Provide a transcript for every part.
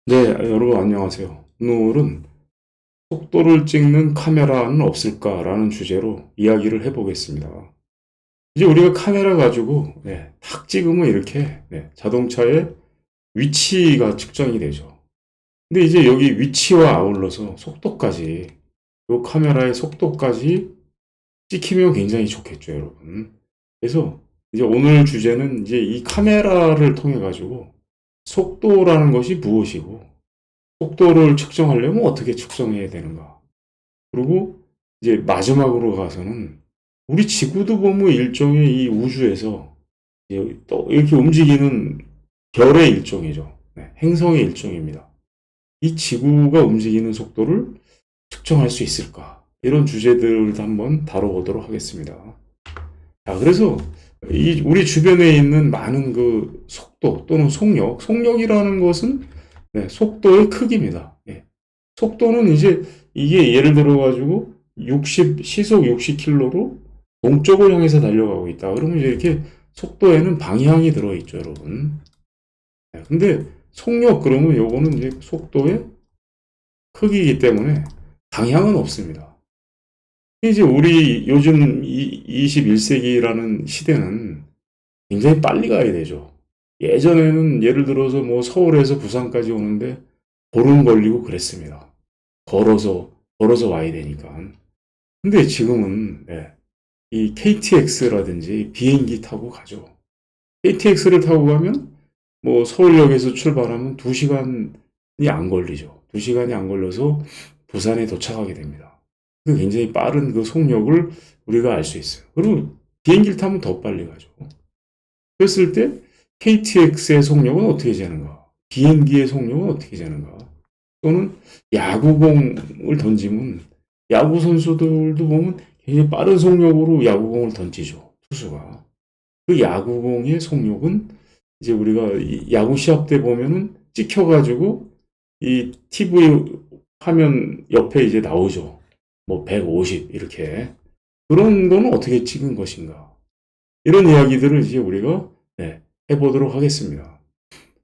네, 여러분 안녕하세요. 오늘은 속도를 찍는 카메라는 없을까라는 주제로 이야기를 해보겠습니다. 이제 우리가 카메라 가지고 탁 찍으면 이렇게 자동차의 위치가 측정이 되죠. 근데 이제 여기 위치와 아울러서 속도까지, 이 카메라의 속도까지 찍히면 굉장히 좋겠죠, 여러분. 그래서 이제 오늘 주제는 이제 이 카메라를 통해 가지고 속도라는 것이 무엇이고, 속도를 측정하려면 어떻게 측정해야 되는가? 그리고 이제 마지막으로 가서는 우리 지구도 보면 일종의 이 우주에서 또 이렇게 움직이는 별의 일종이죠. 행성의 일종입니다. 이 지구가 움직이는 속도를 측정할 수 있을까? 이런 주제들도 한번 다뤄보도록 하겠습니다. 자, 그래서 우리 주변에 있는 많은 그 속도 또는 속력, 속력이라는 것은 속도의 크기입니다. 속도는 이제 이게 예를 들어 가지고 시속 60km로 동쪽을 향해서 달려가고 있다. 그러면 이제 이렇게 속도에는 방향이 들어있죠, 여러분. 근데 속력 그러면 요거는 이제 속도의 크기이기 때문에 방향은 없습니다. 이제 우리 요즘 21세기라는 시대는 굉장히 빨리 가야 되죠. 예전에는 예를 들어서 뭐 서울에서 부산까지 오는데 보름 걸리고 그랬습니다. 걸어서 와야 되니까. 근데 지금은 이 KTX라든지 비행기 타고 가죠. KTX를 타고 가면 뭐 서울역에서 출발하면 2시간이 안 걸리죠. 2시간이 안 걸려서 부산에 도착하게 됩니다. 그 굉장히 빠른 그 속력을 우리가 알 수 있어요. 그리고 비행기를 타면 더 빨리 가죠. 그랬을 때 KTX의 속력은 어떻게 재는가? 비행기의 속력은 어떻게 재는가? 또는 야구공을 던지면 야구 선수들도 보면 굉장히 빠른 속력으로 야구공을 던지죠. 투수가. 그 야구공의 속력은 이제 우리가 야구 시합 때 보면은 찍혀가지고 이 TV 화면 옆에 이제 나오죠. 뭐 150 이렇게. 그런 거는 어떻게 찍은 것인가? 이런 이야기들을 이제 우리가 해보도록 하겠습니다.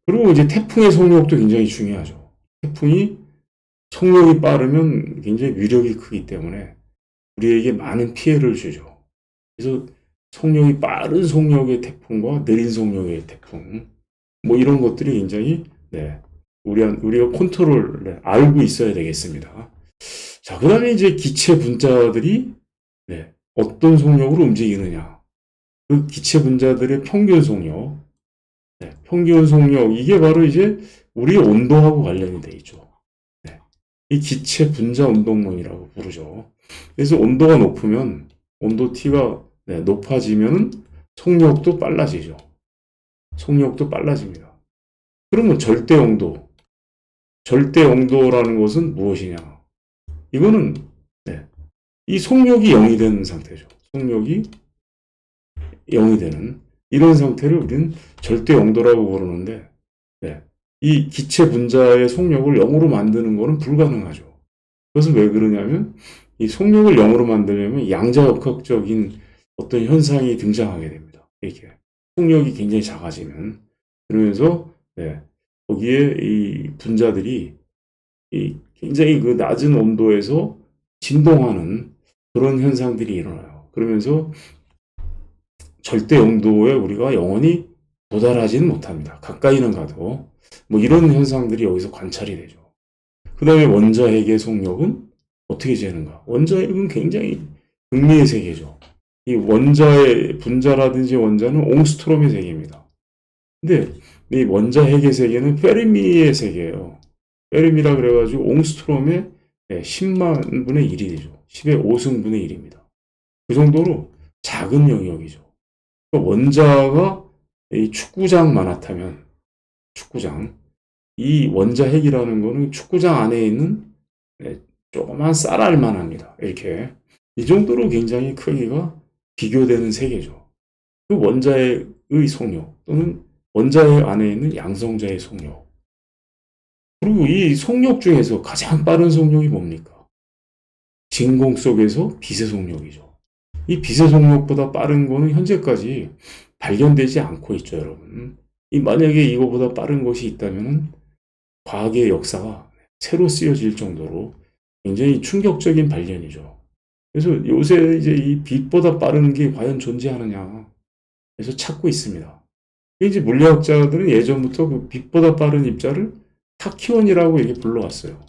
그리고 이제 태풍의 속력도 굉장히 중요하죠. 태풍이 속력이 빠르면 굉장히 위력이 크기 때문에 우리에게 많은 피해를 주죠. 그래서 속력이 빠른 속력의 태풍과 느린 속력의 태풍, 뭐 이런 것들이 굉장히 우리가 컨트롤 알고 있어야 되겠습니다. 자, 그다음에 이제 기체 분자들이 어떤 속력으로 움직이느냐, 그 기체 분자들의 평균 속력, 평균 속력 이게 바로 이제 우리의 온도하고 관련이 돼 있죠. 이 기체 분자 운동론이라고 부르죠. 그래서 온도가 높으면 온도 T가 높아지면 속력도 빨라지죠. 속력도 빨라집니다. 그러면 절대 온도라는 것은 무엇이냐? 이거는 이 속력이 0이 되는 상태죠. 속력이 0이 되는 이런 상태를 우리는 절대 온도라고 부르는데 이 기체 분자의 속력을 0으로 만드는 것은 불가능하죠. 그것은 왜 그러냐면 이 속력을 0으로 만들려면 양자역학적인 어떤 현상이 등장하게 됩니다. 이렇게 속력이 굉장히 작아지면 그러면서 거기에 이 분자들이 이 굉장히 그 낮은 온도에서 진동하는 그런 현상들이 일어나요. 그러면서 절대 온도에 우리가 영원히 도달하지는 못합니다. 가까이는 가도 뭐 이런 현상들이 여기서 관찰이 되죠. 그 다음에 원자핵의 속력은 어떻게 재는가? 원자핵은 굉장히 흥미의 세계죠. 이 원자의 분자라든지 원자는 옹스트롬의 세계입니다. 근데 이 원자핵의 세계는 페르미의 세계예요. 페르미라 그래가지고 옹스트롬의 10만 분의 1이 되죠. 10의 5승분의 1입니다. 그 정도로 작은 영역이죠. 그러니까 원자가 이 축구장만 하다면 축구장 이 원자핵이라는 거는 축구장 안에 있는 조그만 쌀알만 합니다. 이렇게 이 정도로 굉장히 크기가 비교되는 세계죠. 그 원자핵의 속력 또는 원자핵 안에 있는 양성자의 속력 그리고 이 속력 중에서 가장 빠른 속력이 뭡니까? 진공 속에서 빛의 속력이죠. 이 빛의 속력보다 빠른 거는 현재까지 발견되지 않고 있죠, 여러분. 만약에 이거보다 빠른 것이 있다면 과학의 역사가 새로 쓰여질 정도로 굉장히 충격적인 발견이죠. 그래서 요새 이제 이 빛보다 빠른 게 과연 존재하느냐 해서 찾고 있습니다. 이제 물리학자들은 예전부터 그 빛보다 빠른 입자를 타키원이라고 이렇게 불러왔어요.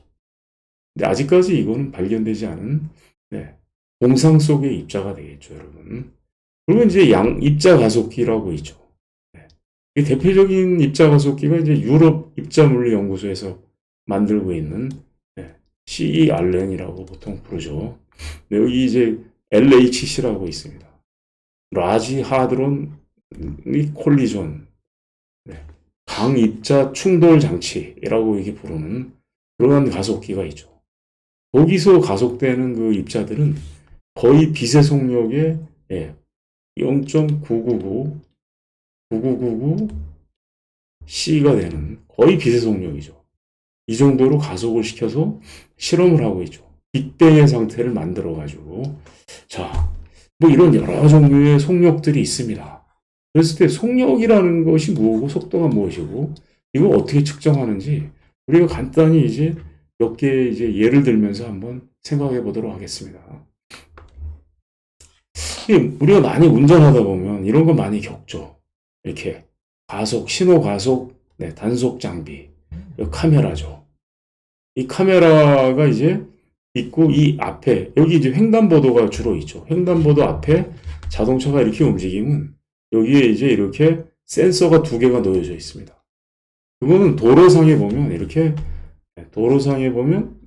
근데 아직까지 이거는 발견되지 않은 네, 공상 속의 입자가 되겠죠, 여러분. 그리고 이제 양 입자 가속기라고 있죠. 네. 이 대표적인 입자 가속기가 이제 유럽 입자물리 연구소에서 만들고 있는 네, CE 알렌이라고 보통 부르죠. 네, 여기 이제 LHC라고 있습니다. 라지 하드론 콜리존 네, 강입자 충돌 장치라고 이게 부르는 그러한 가속기가 있죠. 거기서 가속되는 그 입자들은 거의 빛의 속력의 0.999 C가 되는 거의 빛의 속력이죠. 이 정도로 가속을 시켜서 실험을 하고 있죠. 빅뱅의 상태를 만들어가지고 자, 뭐 이런 여러 종류의 속력들이 있습니다. 그랬을 때 속력이라는 것이 뭐고 속도가 무엇이고 이거 어떻게 측정하는지 우리가 간단히 이제 몇 개 이제 예를 들면서 한번 생각해 보도록 하겠습니다. 우리가 많이 운전하다 보면 이런 거 많이 겪죠. 이렇게 가속, 신호 가속, 네, 단속 장비, 카메라죠. 이 카메라가 이제 있고 이 앞에 여기 이제 횡단보도가 주로 있죠. 횡단보도 앞에 자동차가 이렇게 움직이면 여기에 이제 이렇게 센서가 두 개가 놓여져 있습니다. 그거는 도로상에 보면 이렇게 도로상에 보면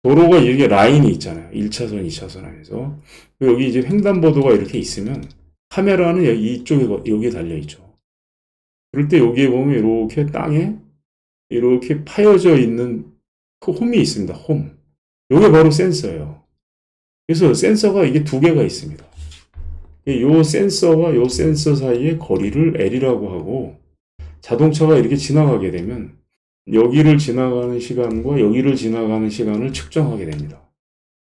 도로가 이게 라인이 있잖아요. 1차선, 2차선 하면서 여기 이제 횡단보도가 이렇게 있으면 카메라는 여기 이쪽에 여기에 달려 있죠. 그럴 때 여기에 보면 이렇게 땅에 이렇게 파여져 있는 그 홈이 있습니다. 홈. 이게 바로 센서예요. 그래서 센서가 이게 두 개가 있습니다. 이 센서와 이 센서 사이의 거리를 L이라고 하고 자동차가 이렇게 지나가게 되면 여기를 지나가는 시간과 여기를 지나가는 시간을 측정하게 됩니다.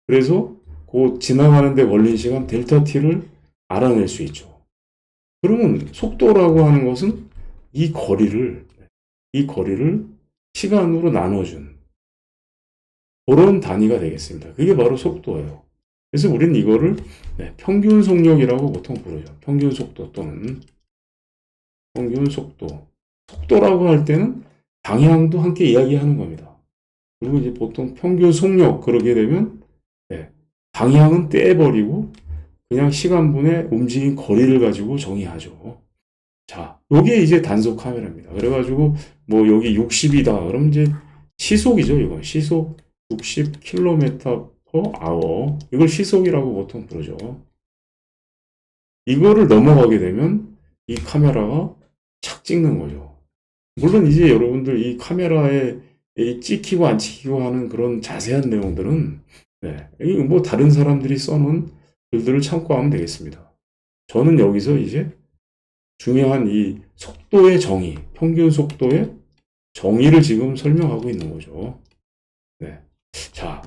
그래서 그 지나가는 데 걸린 시간 델타 T를 알아낼 수 있죠. 그러면 속도라고 하는 것은 이 거리를 시간으로 나눠준 그런 단위가 되겠습니다. 그게 바로 속도예요. 그래서 우리는 이거를 평균 속력이라고 보통 부르죠. 평균 속도 또는 평균 속도. 속도라고 할 때는 방향도 함께 이야기하는 겁니다. 그리고 이제 보통 평균 속력 그러게 되면 방향은 떼버리고 그냥 시간분의 움직인 거리를 가지고 정의하죠. 자, 요게 이제 단속 카메라입니다. 그래가지고 뭐 여기 60이다. 그럼 이제 시속이죠. 이건 시속 60km/h. 이걸 시속이라고 보통 부르죠. 이거를 넘어가게 되면 이 카메라가 착 찍는 거죠. 물론 이제 여러분들 이 카메라에 찍히고 안 찍히고 하는 그런 자세한 내용들은 뭐 다른 사람들이 써놓은 글들을 참고하면 되겠습니다. 저는 여기서 이제 중요한 이 속도의 정의, 평균 속도의 정의를 지금 설명하고 있는 거죠. 네. 자,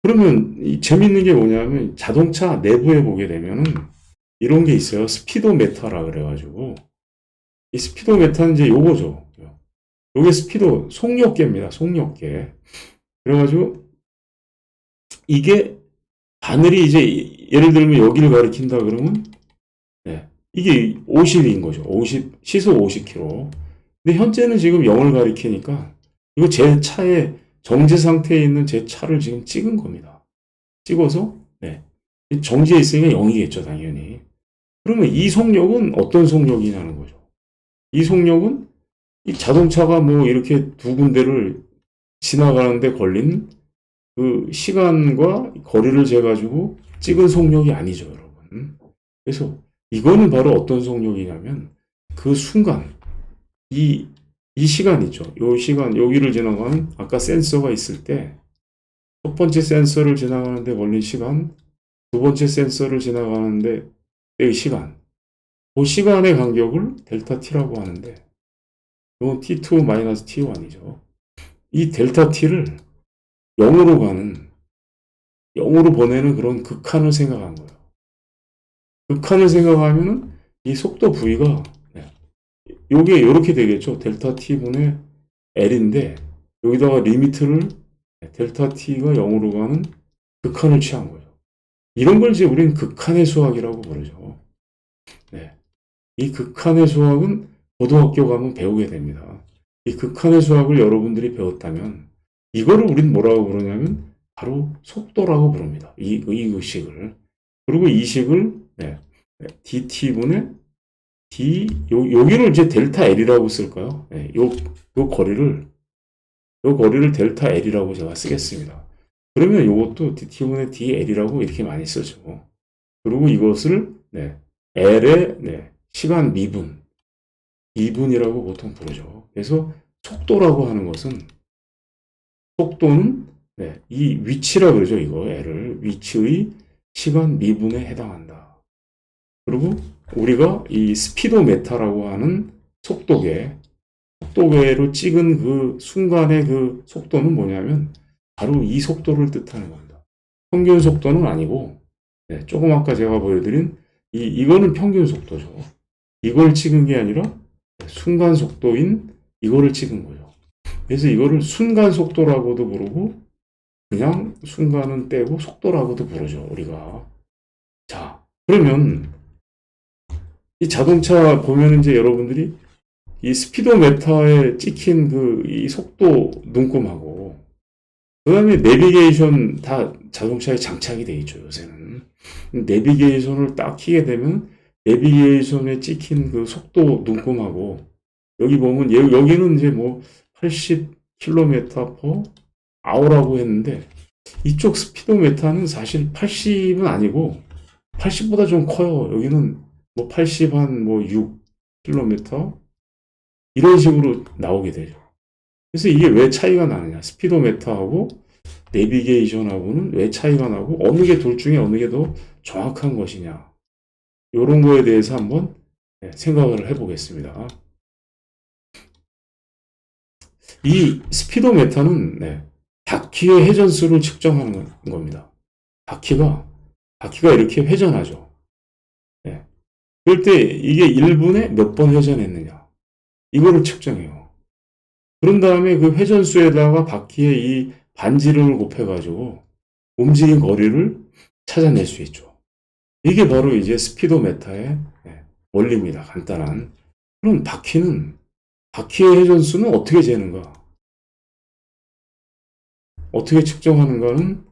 그러면 이 재밌는 게 뭐냐면 자동차 내부에 보게 되면은 이런 게 있어요. 스피도메터라 그래가지고 이 스피도메터는 이제 요거죠. 요게 스피도 속력계입니다. 속력계. 그래가지고 이게 바늘이 이제 예를 들면 여기를 가리킨다 그러면 이게 50인 거죠. 50 시속 50km. 근데 현재는 지금 0을 가리키니까 이거 제 차에 정지 상태에 있는 제 차를 지금 찍은 겁니다. 찍어서 정지해 있으니까 0이겠죠, 당연히. 그러면 이 속력은 어떤 속력이냐는 거죠. 이 속력은 이 자동차가 뭐 이렇게 두 군데를 지나가는데 걸린 그 시간과 거리를 재가지고 찍은 속력이 아니죠, 여러분. 그래서 이거는 바로 어떤 속력이냐면 그 순간 이 시간 있죠. 요 시간 여기를 지나가는 아까 센서가 있을 때 첫 번째 센서를 지나가는데 걸린 시간, 두 번째 센서를 지나가는데 의 시간, 그 시간의 간격을 델타 T라고 하는데 이건 T2-T1이죠. 이 델타 T를 0으로 보내는 그런 극한을 생각한 거예요. 극한을 생각하면은 이 속도 부위가 요게 이렇게 되겠죠. 델타 T분의 L인데 여기다가 리미트를 델타 T가 0으로 가는 극한을 취한 거죠. 이런 걸 이제 우리는 극한의 수학이라고 부르죠. 네. 이 극한의 수학은 고등학교 가면 배우게 됩니다. 이 극한의 수학을 여러분들이 배웠다면 이거를 우린 뭐라고 부르냐면 바로 속도라고 부릅니다. 이 식을. 그리고 이 식을 dt분의 여기를 이제 델타 L이라고 쓸까요? 요 거리를 델타 L이라고 제가 쓰겠습니다. 그러면 이것도 dt분의 dL이라고 이렇게 많이 쓰죠. 그리고 이것을 L의 시간 미분, 2분이라고 보통 부르죠. 그래서 속도라고 하는 것은 속도는 이 위치라 그러죠. 이거 L을 위치의 시간 미분에 해당한다. 그리고 우리가 이 스피도메타라고 하는 속도계로 찍은 그 순간의 그 속도는 뭐냐면 바로 이 속도를 뜻하는 겁니다. 평균 속도는 아니고 조금 아까 제가 보여드린 이거는 평균 속도죠. 이걸 찍은 게 아니라 순간 속도인 이거를 찍은 거죠. 그래서 이거를 순간 속도라고도 부르고 그냥 순간은 떼고 속도라고도 부르죠. 우리가. 자, 그러면 이 자동차 보면 이제 여러분들이 이 스피도메타에 찍힌 이 속도 눈금하고 그다음에 내비게이션 다 자동차에 장착이 돼 있죠. 요새는 내비게이션을 딱 켜게 되면 내비게이션에 찍힌 그 속도 눈금하고 여기 보면 여기는 이제 뭐 80km per hour라고 했는데 이쪽 스피도메타는 사실 80은 아니고 80보다 좀 커요. 여기는 뭐 80 한 뭐 6km 이런 식으로 나오게 되죠. 그래서 이게 왜 차이가 나느냐? 스피도메타하고 내비게이션하고는 왜 차이가 나고 어느 게 둘 중에 어느 게 더 정확한 것이냐? 이런 거에 대해서 한번 생각을 해보겠습니다. 이 스피도메타는 바퀴의 회전수를 측정하는 겁니다. 바퀴가 이렇게 회전하죠. 그럴 때 이게 1분에 몇 번 회전했느냐 이거를 측정해요. 그런 다음에 그 회전수에다가 바퀴의 이 반지름을 곱해가지고 움직인 거리를 찾아낼 수 있죠. 이게 바로 이제 스피도메타의 원리입니다. 간단한. 그럼 바퀴의 회전수는 어떻게 재는가? 어떻게 측정하는가는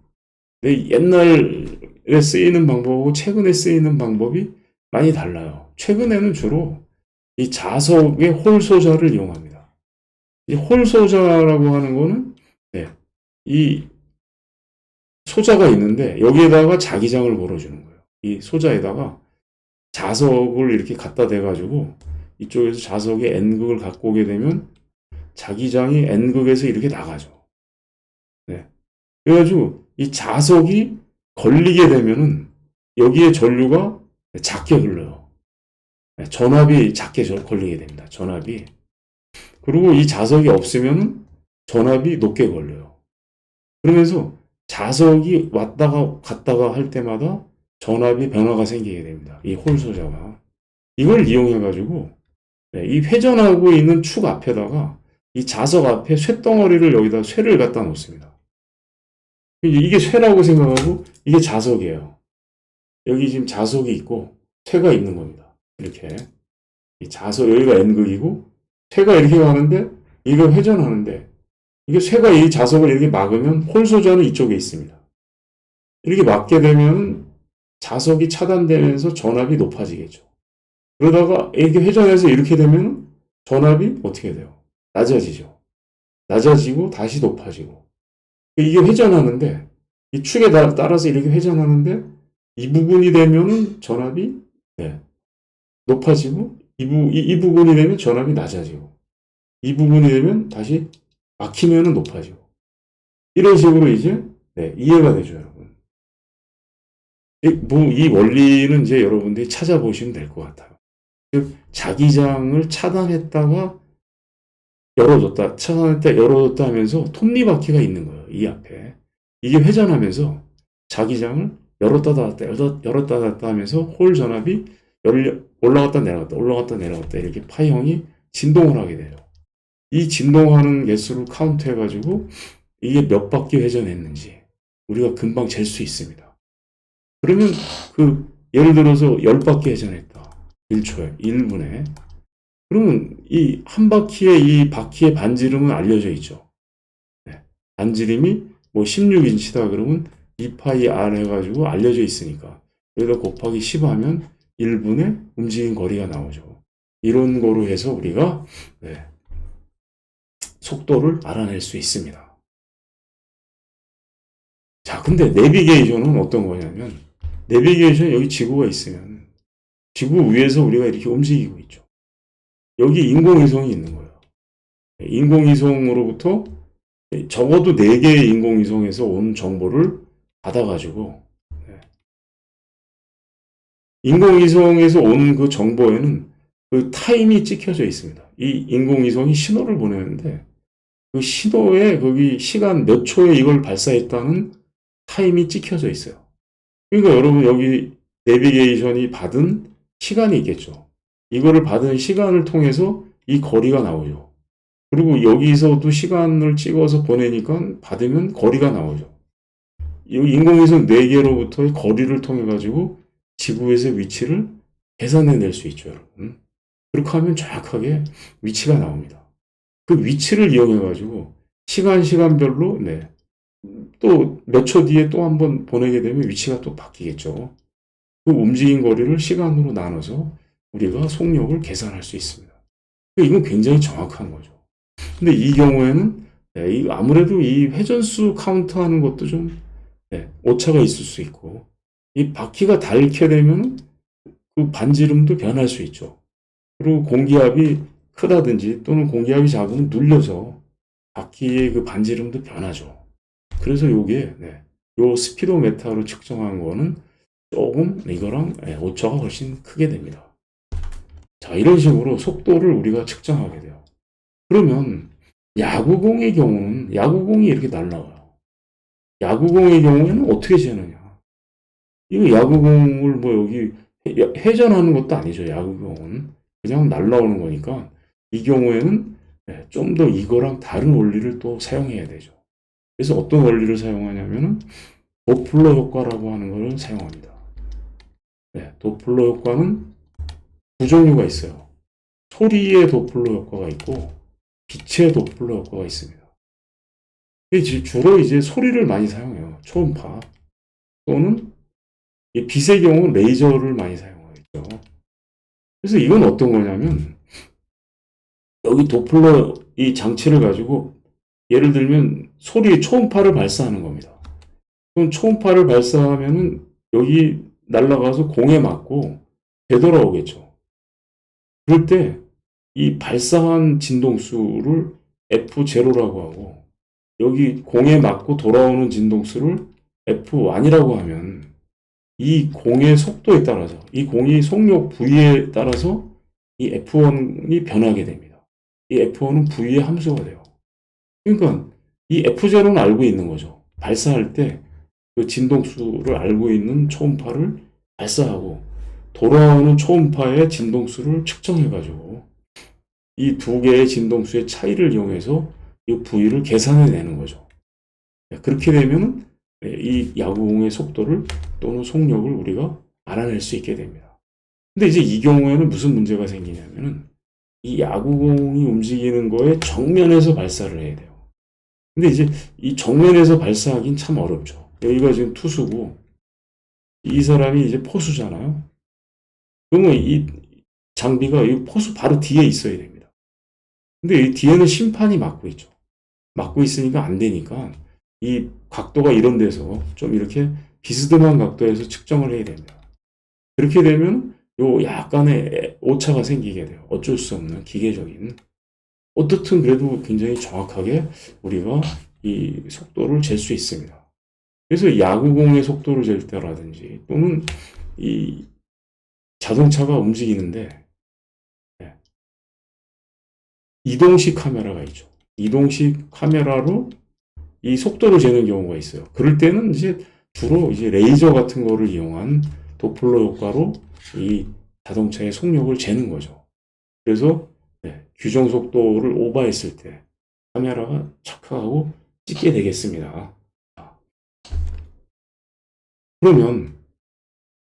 옛날에 쓰이는 방법하고 최근에 쓰이는 방법이 많이 달라요. 최근에는 주로 이 자석의 홀 소자를 이용합니다. 이 홀 소자라고 하는 거는 이 소자가 있는데 여기에다가 자기장을 걸어주는 거예요. 이 소자에다가 자석을 이렇게 갖다 대가지고 이쪽에서 자석이 N극을 갖고 오게 되면 자기장이 N극에서 이렇게 나가죠. 그래가지고 이 자석이 걸리게 되면은 여기에 전류가 작게 흘러요. 전압이 작게 걸리게 됩니다. 전압이. 그리고 이 자석이 없으면 전압이 높게 걸려요. 그러면서 자석이 왔다가 갔다가 할 때마다 전압이 변화가 생기게 됩니다. 이 홀 소자가. 이걸 이용해가지고 이 회전하고 있는 축 앞에다가 이 자석 앞에 쇳덩어리를 여기다 쇠를 갖다 놓습니다. 이게 쇠라고 생각하고 이게 자석이에요. 여기 지금 자석이 있고 쇠가 있는 겁니다. 이렇게. 이 자석, 여기가 N극이고 쇠가 이렇게 가는데 이거 회전하는데 이게 쇠가 이 자석을 이렇게 막으면 홀 소자는 이쪽에 있습니다. 이렇게 막게 되면 자석이 차단되면서 전압이 높아지겠죠. 그러다가 이렇게 회전해서 이렇게 되면 전압이 어떻게 돼요? 낮아지죠. 낮아지고 다시 높아지고. 이게 회전하는데 이 축에 따라서 이렇게 회전하는데 이 부분이 되면은 전압이 높아지고 이 부분이 되면 전압이 낮아지고 이 부분이 되면 다시 막히면은 높아지고 이런 식으로 이제 이해가 되죠, 여러분. 이 원리는 이제 여러분들이 찾아보시면 될 것 같아요. 즉 자기장을 차단했다가 열어뒀다 하면서 톱니바퀴가 있는 거예요. 이 앞에. 이게 회전하면서 자기장을 열었다 닫았다 하면서 홀 전압이 올라갔다 내려갔다 이렇게 파형이 진동을 하게 돼요. 이 진동하는 개수를 카운트해가지고 이게 몇 바퀴 회전했는지 우리가 금방 잴 수 있습니다. 그러면 예를 들어서 10바퀴 회전했다. 1초에, 1분에. 그러면 이 한 바퀴의 이 바퀴의 반지름은 알려져 있죠. 네. 반지름이 뭐 16인치다 그러면 2파이 R 해가지고 알려져 있으니까 여기다 곱하기 10 하면 1분의 움직인 거리가 나오죠. 이런 거로 해서 우리가 속도를 알아낼 수 있습니다. 자, 근데 내비게이션은 어떤 거냐면 내비게이션 여기 지구가 있으면 지구 위에서 우리가 이렇게 움직이고 있죠. 여기 인공위성이 있는 거예요. 인공위성으로부터 적어도 4개의 인공위성에서 온 정보를 받아가지고 인공위성에서 온 그 정보에는 그 타임이 찍혀져 있습니다. 이 인공위성이 신호를 보내는데 그 신호에 거기 시간 몇 초에 이걸 발사했다는 타임이 찍혀져 있어요. 그러니까 여러분 여기 내비게이션이 받은 시간이 있겠죠. 이거를 받은 시간을 통해서 이 거리가 나오죠. 그리고 여기서도 시간을 찍어서 보내니까 받으면 거리가 나오죠. 이 인공위성 4개로부터의 거리를 통해 가지고 지구에서의 위치를 계산해낼 수 있죠, 여러분. 그렇게 하면 정확하게 위치가 나옵니다. 그 위치를 이용해 가지고 시간별로 또 몇 초 뒤에 또 한번 보내게 되면 위치가 또 바뀌겠죠. 그 움직인 거리를 시간으로 나눠서 우리가 속력을 계산할 수 있습니다. 이건 굉장히 정확한 거죠. 근데 이 경우에는 아무래도 이 회전수 카운트하는 것도 좀 오차가 있을 수 있고 이 바퀴가 닳게 되면 그 반지름도 변할 수 있죠. 그리고 공기압이 크다든지 또는 공기압이 작으면 눌려서 바퀴의 그 반지름도 변하죠. 그래서 요게 요 스피도메타로 측정한 거는 조금 이거랑 오차가 훨씬 크게 됩니다. 자, 이런 식으로 속도를 우리가 측정하게 돼요. 그러면 야구공의 경우는 야구공이 이렇게 날아가요. 야구공의 경우에는 어떻게 재느냐? 이거 야구공을 뭐 여기 회전하는 것도 아니죠. 야구공은 그냥 날아오는 거니까 이 경우에는 좀 더 이거랑 다른 원리를 또 사용해야 되죠. 그래서 어떤 원리를 사용하냐면은 도플러 효과라고 하는 걸 사용합니다. 도플러 효과는 두 종류가 있어요. 소리의 도플러 효과가 있고 빛의 도플러 효과가 있습니다. 주로 이제 소리를 많이 사용해요. 초음파 또는 빛의 경우 레이저를 많이 사용하겠죠. 그래서 이건 어떤 거냐면 여기 도플러 이 장치를 가지고 예를 들면 소리 초음파를 발사하는 겁니다. 그럼 초음파를 발사하면은 여기 날아가서 공에 맞고 되돌아오겠죠. 그럴 때 이 발사한 진동수를 F0라고 하고 여기 공에 맞고 돌아오는 진동수를 F1이라고 하면 이 공의 속도에 따라서 이 공이 속력 V에 따라서 이 F1이 변하게 됩니다. 이 F1은 V의 함수가 돼요. 그러니까 이 F0는 알고 있는 거죠. 발사할 때 그 진동수를 알고 있는 초음파를 발사하고 돌아오는 초음파의 진동수를 측정해가지고 이 두 개의 진동수의 차이를 이용해서 이 V를 계산해내는 거죠. 그렇게 되면 이 야구공의 속도를 또는 속력을 우리가 알아낼 수 있게 됩니다. 근데 이제 이 경우에는 무슨 문제가 생기냐면은 이 야구공이 움직이는 거에 정면에서 발사를 해야 돼요. 근데 이제 이 정면에서 발사하긴 참 어렵죠. 여기가 지금 투수고 이 사람이 이제 포수잖아요. 그러면 이 장비가 이 포수 바로 뒤에 있어야 됩니다. 근데 이 뒤에는 심판이 막고 있죠. 막고 있으니까 안 되니까 이 각도가 이런 데서 좀 이렇게 비스듬한 각도에서 측정을 해야 됩니다. 그렇게 되면 요 약간의 오차가 생기게 돼요. 어쩔 수 없는 기계적인. 어떻든 그래도 굉장히 정확하게 우리가 이 속도를 잴 수 있습니다. 그래서 야구공의 속도를 잴 때라든지 또는 이 자동차가 움직이는데 이동식 카메라가 있죠. 이동식 카메라로 이 속도를 재는 경우가 있어요. 그럴 때는 이제 주로 이제 레이저 같은 거를 이용한 도플러 효과로 이 자동차의 속력을 재는 거죠. 그래서 규정 속도를 오버했을 때 카메라가 착각하고 찍게 되겠습니다. 그러면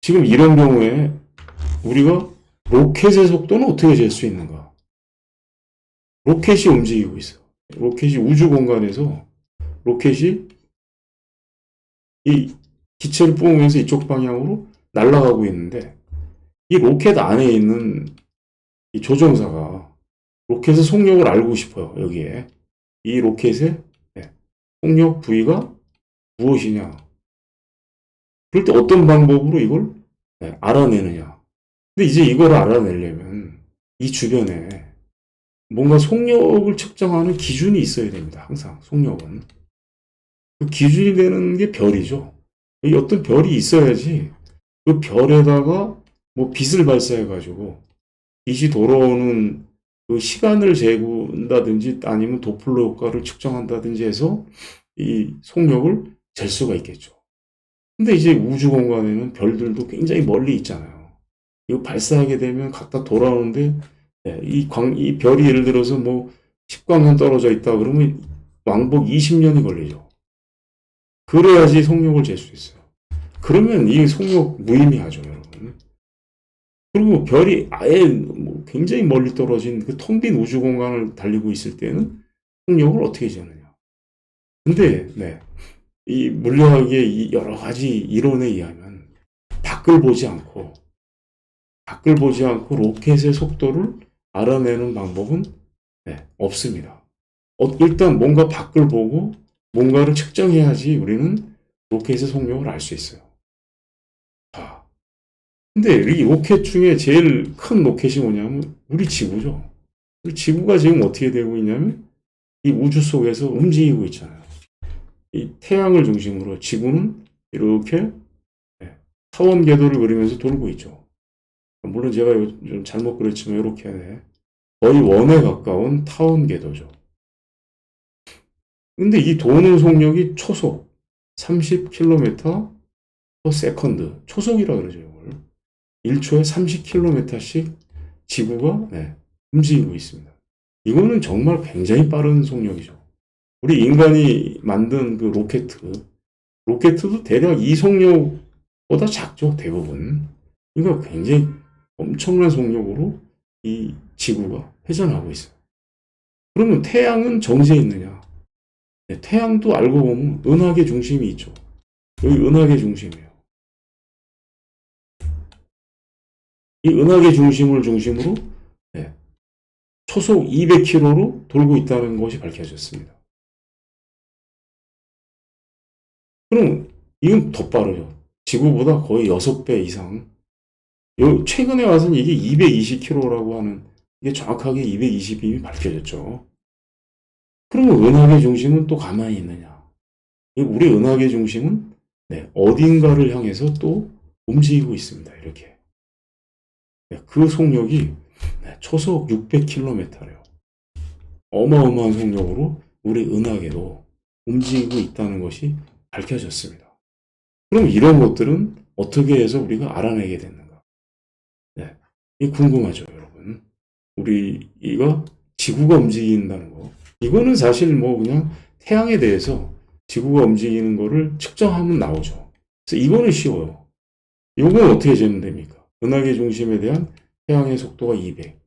지금 이런 경우에 우리가 로켓의 속도는 어떻게 잴 수 있는가? 로켓이 움직이고 있어. 로켓이 우주 공간에서 로켓이 이 기체를 뿜으면서 이쪽 방향으로 날아가고 있는데 이 로켓 안에 있는 이 조종사가 로켓의 속력을 알고 싶어요. 여기에 이 로켓의 속력 부위가 무엇이냐? 그럴 때 어떤 방법으로 이걸 알아내느냐? 근데 이제 이걸 알아내려면 이 주변에 뭔가 속력을 측정하는 기준이 있어야 됩니다. 항상 속력은. 그 기준이 되는 게 별이죠. 이 어떤 별이 있어야지 그 별에다가 뭐 빛을 발사해가지고 빛이 돌아오는 그 시간을 재군다든지 아니면 도플러 효과를 측정한다든지 해서 이 속력을 잴 수가 있겠죠. 근데 이제 우주 공간에는 별들도 굉장히 멀리 있잖아요. 이거 발사하게 되면 각각 돌아오는데 이 별이 예를 들어서 뭐 10광년 떨어져 있다 그러면 왕복 20년이 걸리죠. 그래야지 속력을 잴 수 있어요. 그러면 이 속력 무의미하죠, 여러분. 그리고 별이 아예 뭐 굉장히 멀리 떨어진 그 텅 빈 우주 공간을 달리고 있을 때는 속력을 어떻게 재느냐. 근데 이 물리학의 이 여러 가지 이론에 의하면 밖을 보지 않고 로켓의 속도를 알아내는 방법은 없습니다. 일단 뭔가 밖을 보고 뭔가를 측정해야지 우리는 로켓의 속력을 알 수 있어요. 근데 이 로켓 중에 제일 큰 로켓이 뭐냐면 우리 지구죠. 우리 지구가 지금 어떻게 되고 있냐면 이 우주 속에서 움직이고 있잖아요. 이 태양을 중심으로 지구는 이렇게 타원 궤도를 그리면서 돌고 있죠. 물론 제가 좀 잘못 그렸지만 이렇게 거의 원에 가까운 타원 궤도죠. 근데 이 도는 속력이 초속 30km/s 초속이라 그러죠. 이걸 1초에 30km씩 지구가 움직이고 있습니다. 이거는 정말 굉장히 빠른 속력이죠. 우리 인간이 만든 그 로켓도 대략 이 속력보다 작죠, 대부분. 그러니까 굉장히 엄청난 속력으로 이 지구가 회전하고 있어요. 그러면 태양은 정지해 있느냐? 태양도 알고 보면 은하계 중심이 있죠. 여기 은하계 중심이에요. 이 은하계 중심을 중심으로 초속 200km로 돌고 있다는 것이 밝혀졌습니다. 그럼 이건 더 빠르죠. 지구보다 거의 6배 이상. 최근에 와서는 이게 220km라고 하는 이게 정확하게 220이 밝혀졌죠. 그러면 은하계 중심은 또 가만히 있느냐? 우리 은하계 중심은 어딘가를 향해서 또 움직이고 있습니다. 이렇게. 그 속력이 초속 600km래요. 어마어마한 속력으로 우리 은하계도 움직이고 있다는 것이 밝혀졌습니다. 그럼 이런 것들은 어떻게 해서 우리가 알아내게 됐는가? 이 궁금하죠, 여러분. 이거 지구가 움직인다는 거. 이거는 사실 뭐 그냥 태양에 대해서 지구가 움직이는 거를 측정하면 나오죠. 그래서 이거는 쉬워요. 이건 어떻게 재면 됩니까? 은하계 중심에 대한 태양의 속도가 200.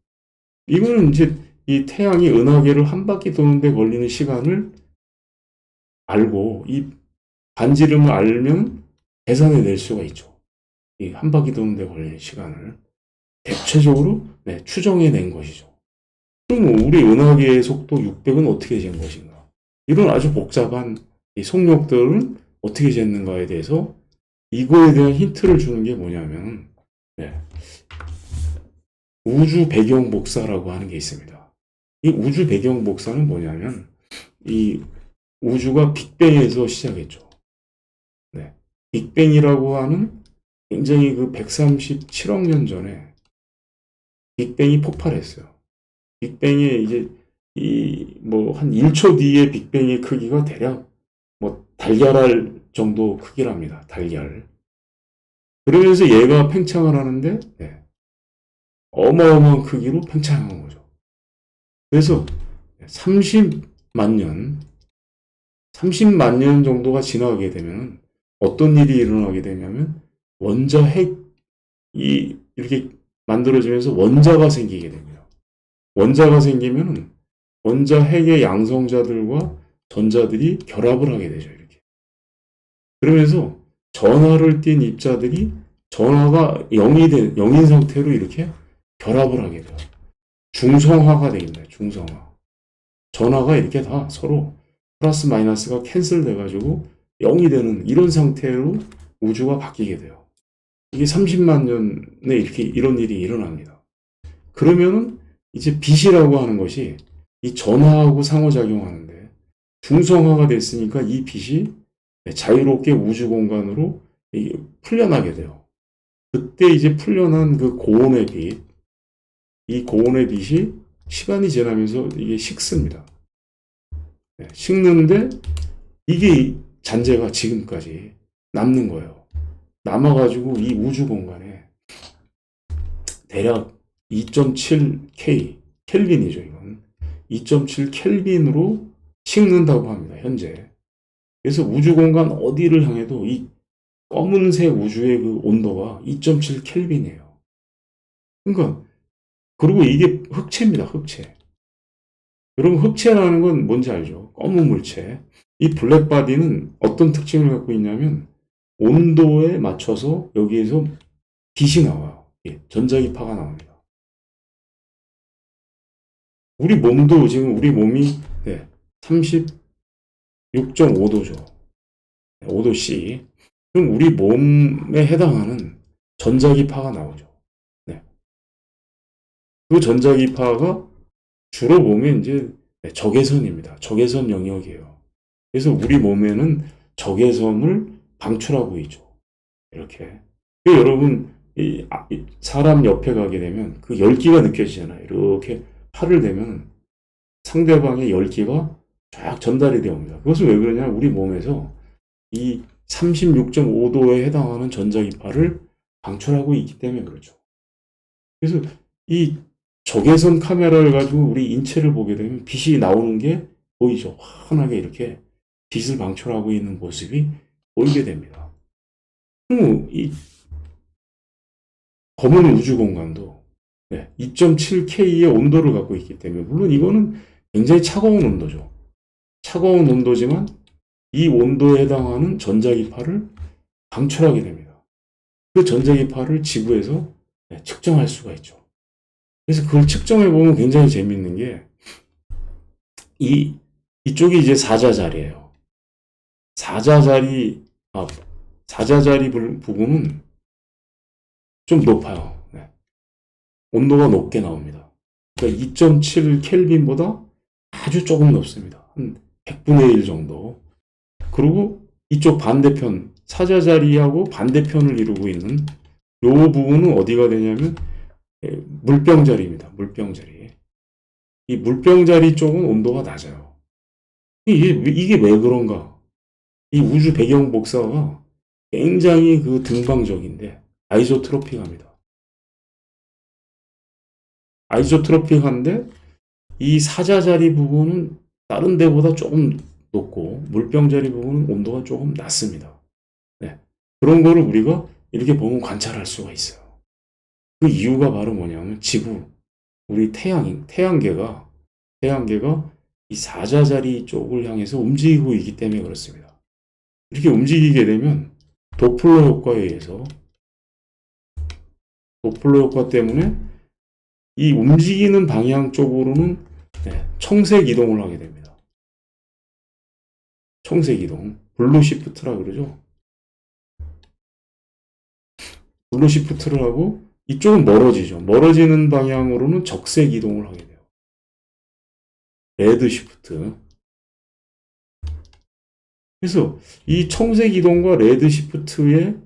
이거는 이제 이 태양이 은하계를 한 바퀴 도는데 걸리는 시간을 알고 이 반지름을 알면 계산해 낼 수가 있죠. 이 한 바퀴 도는데 걸리는 시간을 대체적으로 추정해 낸 것이죠. 그럼 우리 은하계의 속도 600은 어떻게 잰 것인가? 이런 아주 복잡한 이 속력들은 어떻게 쟀는가에 대해서 이거에 대한 힌트를 주는 게 뭐냐면 우주 배경 복사라고 하는 게 있습니다. 이 우주 배경 복사는 뭐냐면 이 우주가 빅뱅에서 시작했죠. 빅뱅이라고 하는 굉장히 그 137억 년 전에 빅뱅이 폭발했어요. 빅뱅이 이제 뭐 한 1초 뒤에 빅뱅의 크기가 대략 뭐 달걀알 정도 크기랍니다. 달걀. 그러면서 얘가 팽창을 하는데 어마어마한 크기로 팽창한 거죠. 그래서 30만 년, 30만 년 정도가 지나게 되면 어떤 일이 일어나게 되냐면 원자 핵이 이렇게 만들어지면서 원자가 생기게 됩니다. 원자가 생기면 원자 핵의 양성자들과 전자들이 결합을 하게 되죠. 이렇게. 그러면서 전하를 띤 입자들이 전하가 0인 상태로 이렇게 결합을 하게 돼요. 중성화가 됩니다. 중성화. 전하가 이렇게 다 서로 플러스 마이너스가 캔슬 돼가지고 0이 되는 이런 상태로 우주가 바뀌게 돼요. 이게 30만 년에 이렇게 이런 일이 일어납니다. 그러면은 이제 빛이라고 하는 것이 이 전하하고 상호작용하는데 중성화가 됐으니까 이 빛이 자유롭게 우주 공간으로 풀려나게 돼요. 그때 이제 풀려난 그 고온의 빛, 이 고온의 빛이 시간이 지나면서 이게 식습니다. 식는데 이게 잔재가 지금까지 남는 거예요. 남아가지고 이 우주 공간에 대략 2.7K, 켈빈이죠, 이건. 2.7 켈빈으로 식는다고 합니다, 현재. 그래서 우주 공간 어디를 향해도 이 검은색 우주의 그 온도가 2.7 켈빈이에요. 그러니까, 그리고 이게 흑체입니다, 흑체. 여러분, 흑체라는 건 뭔지 알죠? 검은 물체. 이 블랙바디는 어떤 특징을 갖고 있냐면, 온도에 맞춰서 여기에서 빛이 나와요. 전자기파가 나옵니다. 우리 몸도 지금 우리 몸이 36.5도죠. 5도씨. 그럼 우리 몸에 해당하는 전자기파가 나오죠. 네. 그 전자기파가 주로 보면 이제 적외선입니다. 적외선 영역이에요. 그래서 우리 몸에는 적외선을 방출하고 있죠. 이렇게. 여러분, 사람 옆에 가게 되면 그 열기가 느껴지잖아요. 이렇게 팔을 대면 상대방의 열기가 쫙 전달이 되어 옵니다. 그것은 왜 그러냐? 우리 몸에서 이 36.5도에 해당하는 전자기파를 방출하고 있기 때문에 그렇죠. 그래서 이 적외선 카메라를 가지고 우리 인체를 보게 되면 빛이 나오는 게 보이죠. 환하게 이렇게 빛을 방출하고 있는 모습이 보이게 됩니다. 그리고 이 검은 우주 공간도 2.7K의 온도를 갖고 있기 때문에 물론 이거는 굉장히 차가운 온도죠. 차가운 온도지만 이 온도에 해당하는 전자기파를 방출하게 됩니다. 그 전자기파를 지구에서 측정할 수가 있죠. 그래서 그걸 측정해 보면 굉장히 재밌는 게 이쪽이 이제 사자자리예요. 사자자리 부분은 좀 높아요. 온도가 높게 나옵니다. 그러니까 2.7 켈빈보다 아주 조금 높습니다. 한 100분의 1 정도. 그리고 이쪽 반대편, 사자자리하고 반대편을 이루고 있는 이 부분은 어디가 되냐면 물병자리입니다. 물병자리. 이 물병자리 쪽은 온도가 낮아요. 이게 왜 그런가? 이 우주 배경 복사가 굉장히 그 등방적인데 아이소트로픽합니다. 아이소트로픽한데 이 사자자리 부분은 다른 데보다 조금 높고 물병자리 부분은 온도가 조금 낮습니다. 그런 거를 우리가 이렇게 보면 관찰할 수가 있어요. 그 이유가 바로 뭐냐면 지구, 우리 태양계가 이 사자자리 쪽을 향해서 움직이고 있기 때문에 그렇습니다. 이렇게 움직이게 되면 도플러 효과에 의해서 도플러 효과 때문에 이 움직이는 방향 쪽으로는 청색 이동을 하게 됩니다. 청색 이동, 블루 시프트라 그러죠. 블루 시프트를 하고 이쪽은 멀어지죠. 멀어지는 방향으로는 적색 이동을 하게 돼요. 레드 시프트. 그래서 이 청색 이동과 레드 시프트의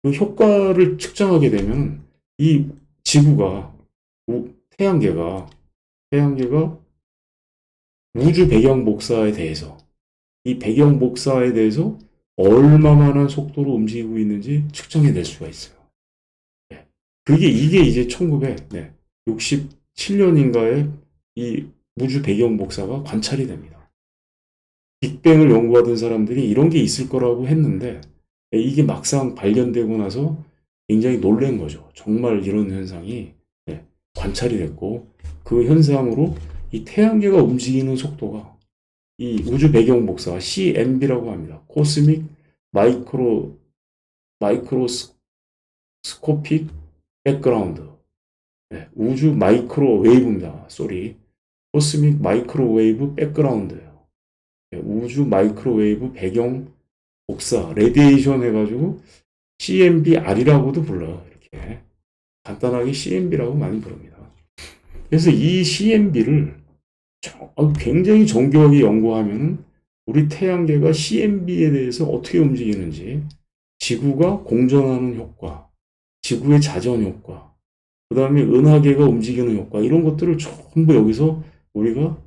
그 효과를 측정하게 되면 이 지구가 태양계가 우주 배경 복사에 대해서 이 배경 복사에 대해서 얼마만한 속도로 움직이고 있는지 측정해낼 수가 있어요. 이게 이제 1967년인가에 이 우주 배경 복사가 관찰이 됩니다. 빅뱅을 연구하던 사람들이 이런 게 있을 거라고 했는데 이게 막상 발견되고 나서 굉장히 놀란 거죠. 정말 이런 현상이 관찰이 됐고 그 현상으로 이 태양계가 움직이는 속도가 이 우주 배경 복사 CMB라고 합니다. 코스믹 마이크로스코픽 백그라운드. 우주 마이크로웨이브입니다. 쏘리. 코스믹 마이크로웨이브 백그라운드예요. 우주 마이크로웨이브 배경 복사, 레디에이션 해가지고 CMBR이라고도 불러요. 이렇게 간단하게 CMB라고 많이 부릅니다. 그래서 이 CMB를 굉장히 정교하게 연구하면 우리 태양계가 CMB에 대해서 어떻게 움직이는지, 지구가 공전하는 효과, 지구의 자전 효과, 그 다음에 은하계가 움직이는 효과, 이런 것들을 전부 여기서 우리가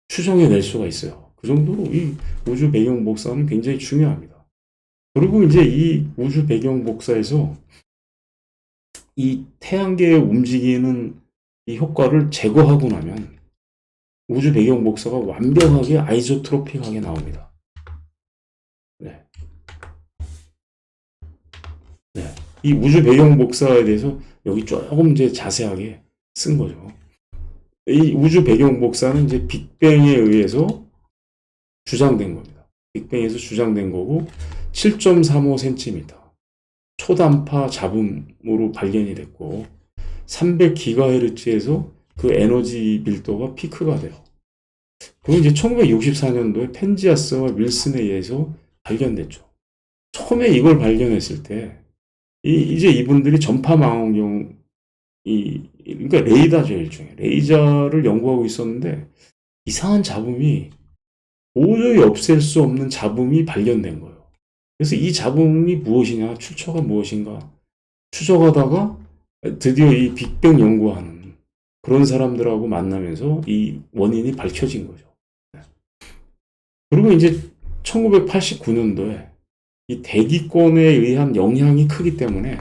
추정해낼 수가 있어요. 그 정도로 이 우주 배경 복사는 굉장히 중요합니다. 그리고 이제 이 우주 배경 복사에서 이 태양계에 움직이는 이 효과를 제거하고 나면 우주 배경 복사가 완벽하게 아이소트로픽하게 나옵니다. 네. 이 우주 배경 복사에 대해서 여기 조금 이제 자세하게 쓴 거죠. 이 우주 배경 복사는 이제 빅뱅에 의해서 주장된 겁니다. 빅뱅에서 주장된 거고 7.35cm 초단파 잡음으로 발견이 됐고 300GHz에서 그 에너지 밀도가 피크가 돼요. 그리고 이제 1964년도에 펜지아스와 윌슨에 의해서 발견됐죠. 처음에 이걸 발견했을 때 이제 이분들이 전파 망원경 그러니까 레이더죠, 일종의 레이저를 연구하고 있었는데 이상한 잡음이 도저히 없앨 수 없는 잡음이 발견된 거예요. 그래서 이 잡음이 무엇이냐, 출처가 무엇인가 추적하다가 드디어 이 빅뱅 연구하는 그런 사람들하고 만나면서 이 원인이 밝혀진 거죠. 그리고 이제 1989년도에 이 대기권에 의한 영향이 크기 때문에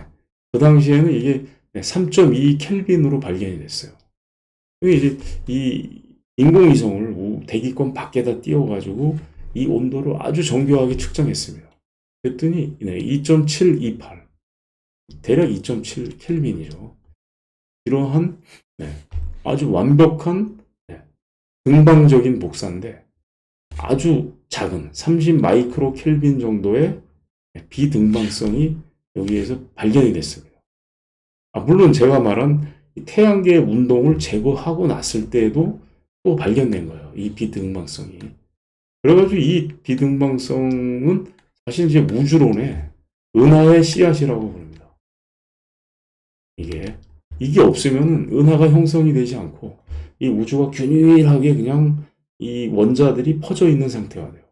그 당시에는 이게 3.2 켈빈으로 발견이 됐어요. 이제 이 인공위성을 대기권 밖에다 띄워가지고 이 온도를 아주 정교하게 측정했습니다. 그랬더니 2.728 대략 2.7 켈빈이죠. 이러한 아주 완벽한 등방적인 복사인데 아주 작은 30 마이크로 켈빈 정도의 비등방성이 여기에서 발견이 됐습니다. 물론 제가 말한 태양계의 운동을 제거하고 났을 때에도 또 발견된 거예요. 이 비등방성이. 그래가지고 이 비등방성은 사실 이제 우주론의 은하의 씨앗이라고 부릅니다. 이게 없으면 은하가 형성이 되지 않고 이 우주가 균일하게 그냥 이 원자들이 퍼져 있는 상태가 돼요.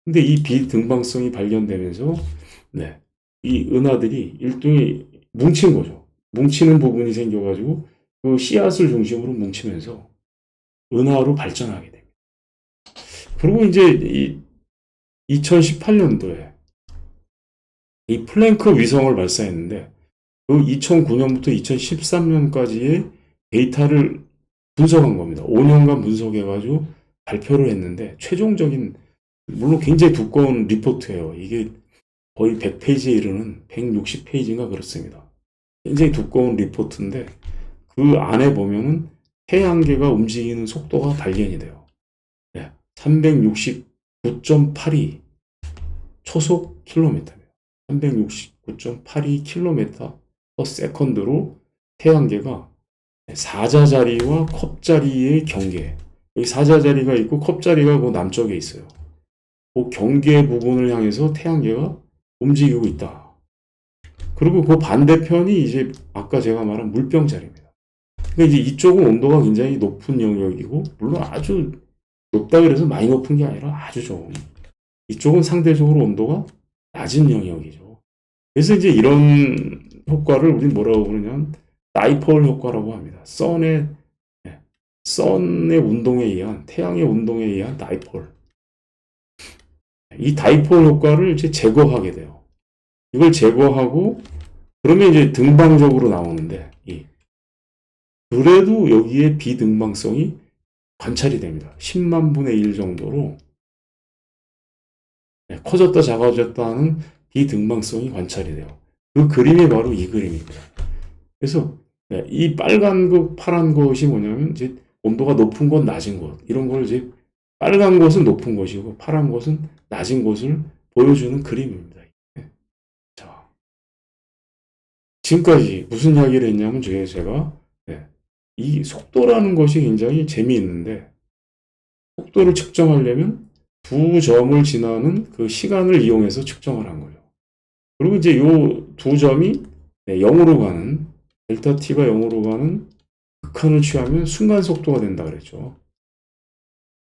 근데 이 비등방성이 발견되면서 이 은하들이 일종의 뭉친 거죠. 뭉치는 부분이 생겨가지고 그 씨앗을 중심으로 뭉치면서 은하로 발전하게 됩니다. 그리고 이제 2018년도에 이 플랭크 위성을 발사했는데 그 2009년부터 2013년까지의 데이터를 분석한 겁니다. 5년간 분석해가지고 발표를 했는데 최종적인 물론 굉장히 두꺼운 리포트예요. 이게 거의 100페이지에 이르는 160페이지인가 그렇습니다. 굉장히 두꺼운 리포트인데 그 안에 보면은 태양계가 움직이는 속도가 발견이 돼요. 369.82 초속 킬로미터입니다. 369.82 킬로미터 퍼 세컨드로 태양계가 사자자리와 컵자리의 경계, 여기 사자자리가 있고 컵자리가 그 남쪽에 있어요. 그 경계 부분을 향해서 태양계가 움직이고 있다. 그리고 그 반대편이 이제 아까 제가 말한 물병자리입니다. 그러니까 이제 이쪽은 온도가 굉장히 높은 영역이고, 물론 아주 높다 그래서 많이 높은 게 아니라 아주 좀, 이쪽은 상대적으로 온도가 낮은 영역이죠. 그래서 이제 이런 효과를 우리는 뭐라고 부르냐면 다이폴 효과라고 합니다. 선의 운동에 의한, 태양의 운동에 의한 다이폴. 이 다이폴 효과를 이제 제거하게 돼요. 이걸 제거하고 그러면 이제 등방적으로 나오는데 그래도 여기에 비등방성이 관찰이 됩니다. 10만 분의 1 정도로 커졌다 작아졌다 하는 비등방성이 관찰이 돼요. 그 그림이 바로 이 그림입니다. 그래서 이 빨간 것, 파란 것이 뭐냐면 이제 온도가 높은 것, 낮은 것 이런 걸 이제 빨간 것은 높은 것이고 파란 것은 낮은 것을 보여주는 그림입니다. 자, 지금까지 무슨 이야기를 했냐면 제가 이 속도라는 것이 굉장히 재미있는데 속도를 측정하려면 두 점을 지나는 그 시간을 이용해서 측정을 한 거죠. 그리고 이제 요 두 점이 0으로 가는 델타 t가 0으로 가는 극한을 취하면 순간 속도가 된다 그랬죠.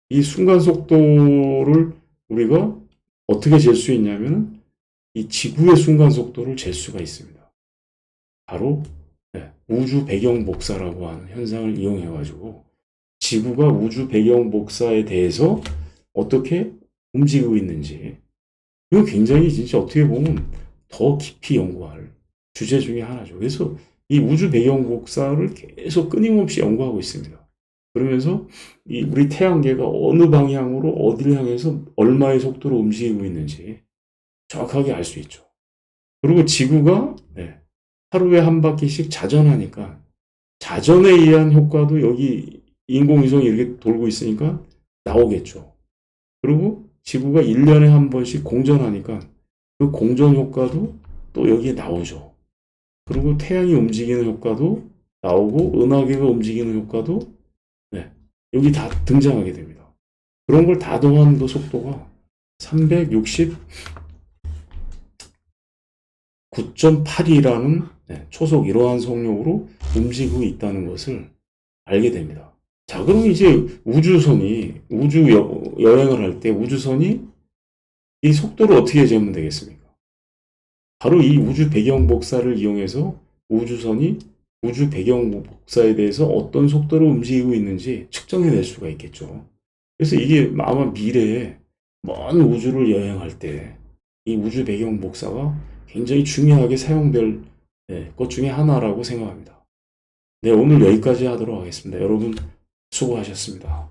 이 순간 속도를 우리가 어떻게 잴 수 있냐면 이 지구의 순간 속도를 잴 수가 있습니다. 바로 우주 배경 복사라고 하는 현상을 이용해 가지고 지구가 우주 배경 복사에 대해서 어떻게 움직이고 있는지 이거 굉장히 진짜 어떻게 보면 더 깊이 연구할 주제 중에 하나죠. 그래서 이 우주 배경 복사를 계속 끊임없이 연구하고 있습니다. 그러면서 이 우리 태양계가 어느 방향으로 어디를 향해서 얼마의 속도로 움직이고 있는지 정확하게 알 수 있죠. 그리고 지구가 하루에 한 바퀴씩 자전하니까 자전에 의한 효과도 여기 인공위성이 이렇게 돌고 있으니까 나오겠죠. 그리고 지구가 1년에 한 번씩 공전하니까 그 공전 효과도 또 여기에 나오죠. 그리고 태양이 움직이는 효과도 나오고 은하계가 움직이는 효과도 여기 다 등장하게 됩니다. 그런 걸 다 더한 그 속도가 369.8이라는 초속 이러한 속력으로 움직이고 있다는 것을 알게 됩니다. 자, 그럼 이제 우주선이 우주 여행을 할 때 우주선이 이 속도를 어떻게 재면 되겠습니까? 바로 이 우주 배경 복사를 이용해서 우주선이 우주 배경 복사에 대해서 어떤 속도로 움직이고 있는지 측정해낼 수가 있겠죠. 그래서 이게 아마 미래에 먼 우주를 여행할 때 이 우주 배경 복사가 굉장히 중요하게 사용될 것 중에 하나라고 생각합니다. 네, 오늘 여기까지 하도록 하겠습니다. 여러분 수고하셨습니다.